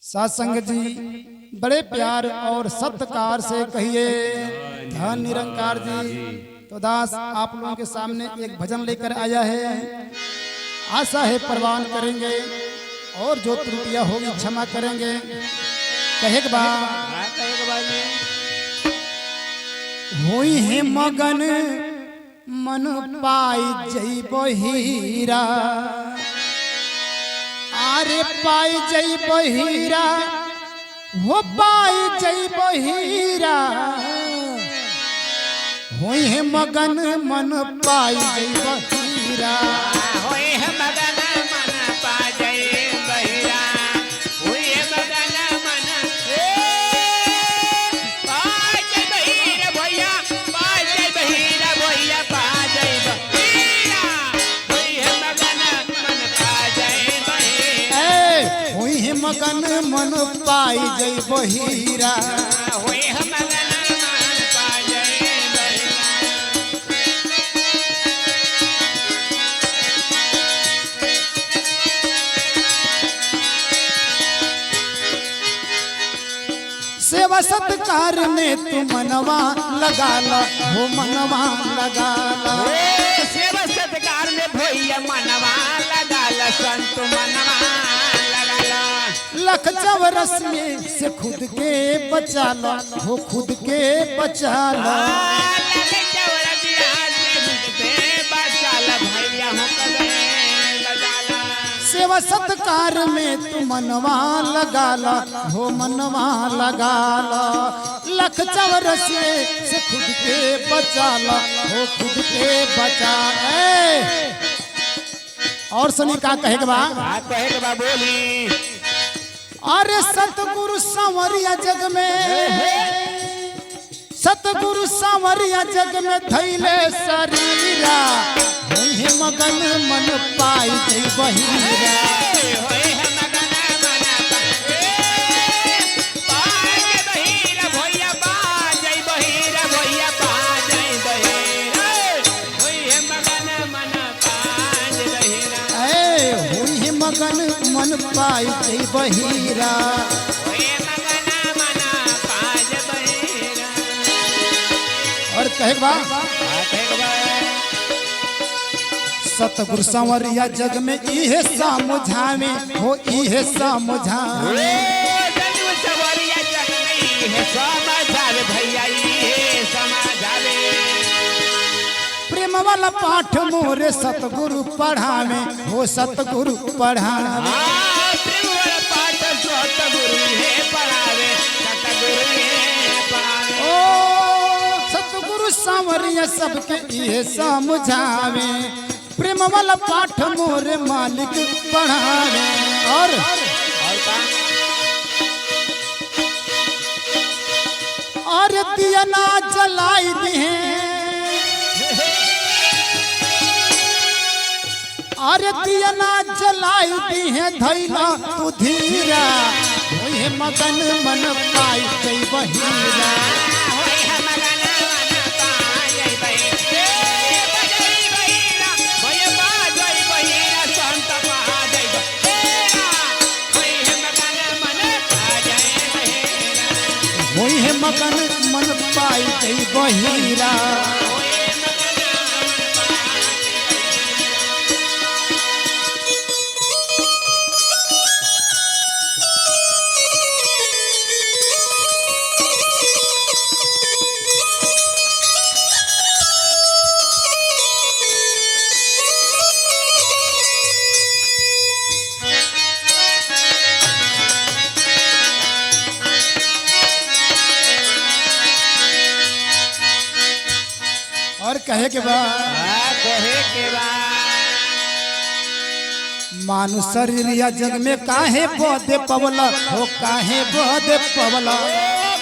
सत्संग जी बड़े प्यार और सत्कार से कहिए धन निरंकार जी। तो दास आप लोगों के सामने एक भजन लेकर आया है, आशा है प्रवान करेंगे और जो त्रुटियां होगी क्षमा करेंगे। कहे के बाद हुई है मगन मन पाई जई बहीरा, आरे पाई जई बहीरा हो पाई जई बहीरा, हुई है मगन मन पाई जई बहीरा, होई है मगन मन पा जई बहिरा, होई है मगन मन पा जई बहिरा भैया, पा जई बहिरा भैया, पा जई बहिरा, होई है मगन मन पा जई बहिरा, हुई है मगन मन पाई जई बहीरा, होई है मगन मन पा जई बहिरा। सेवा सत्कार में तू मनवा लगा ला, हो मनवा लगा ला, सेवा सत्कार में भैया मनवा लगाल, संत मनवा लगाल, लख चौरस में से खुद के बचा ला, हो खुद के बचा ला, लगे चौरसिया से खुद के बचाल, भैया हो कबे बजाला, सेवा सत्कार में तू मनवा लगा ला, हो मनवा लगा ला, लख चौरस से खुद के बचा ला, हो खुद के बचा। और सुनी का कहे के बा, कहे के बा बोली, अरे सतगुरु सांवरिया जग में, सतगुरु सांवरिया जग में थैले शरीरा, होई मगन मन पाई जई बहीरा, होई है मगन मन पाए बहिरा भैया, पा जई बहिरा भैया, पा जई बहिरा, होई है मगन मन पाए बहिरा, हुई मगन मन पाई जई बहीरा। होई मगन मन पाए बहिरा। और कहे बा, कहे के बा सतगुरु सांवरिया जग में इहे समझावे, हो इहे समझावे, जन्म सवरिया जग में है समझावे भैया, ये समझावे, प्रेम वाला पाठ मोरे सतगुरु पढ़ावे, हो सतगुरु पढ़ावे, प्रेम वाला पाठ सतगुरु है पढ़ावे, सतगुरु है पढ़ावे, ओ सतगुरु सांवरिया सबके इहे समझावे, प्रेम वाला पाठ मोरे मालिक पढ़ावे। और दिया ना जलाई दिए, अरे दिया ना जलाई दिए धैला तू धीरा, होई मगन मन पाई जई बहीरा, होई है मगन मन पाए बहिरा, बजई बहिरा भैया, बाजई बहिरा संत पा जई बहिरा, होई है मगन मन पाए बहिरा, होई मगन मन पाई जई बहीरा। होई मगन मन पाए और कहे के बाद, कहे के बा मानु शरीरिया जग में काहे बोधे पवला, हो काहे बोधे पवला,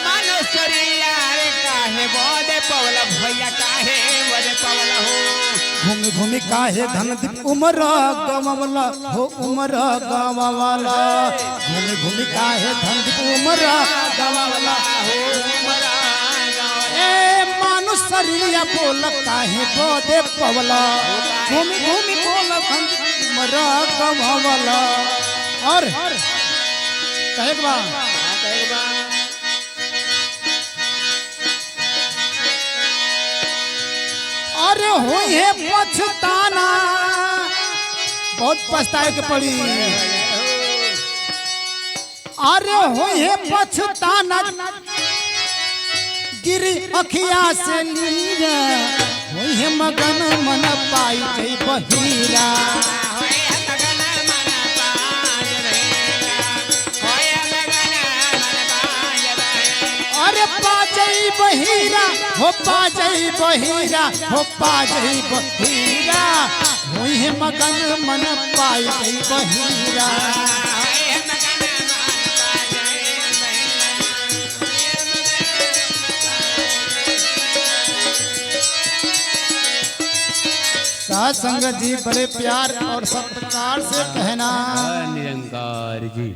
मानो शरीरा रे काहे बोधे पवला भैया, काहे बोधे पवला हो, घूमि घूमि काहे धन दीप उमर गवावला, हो उमर गवावला, घूमि घूमि काहे धन दीप उमर गवावला, हो मरा मानु शरीरिया बोल काहे बोधे पवला, घूमि घूमि बोल धन दीप उमर गवावला। और कहे कहे बा अरे हो ये पछताना बहुत पछताए के पड़ी अरे हो ये पछताना गिरी अखिया से नीरा हो ये मगन मन पाई जई बहिरा अरे पाजई बहिरा हो पाजई बहिरा हो पाजई बहिरा हो ये मगन मन पाई जई बहिरा साथ संगत जी बड़े प्यार और सत्कार से कहना निरंकार जी।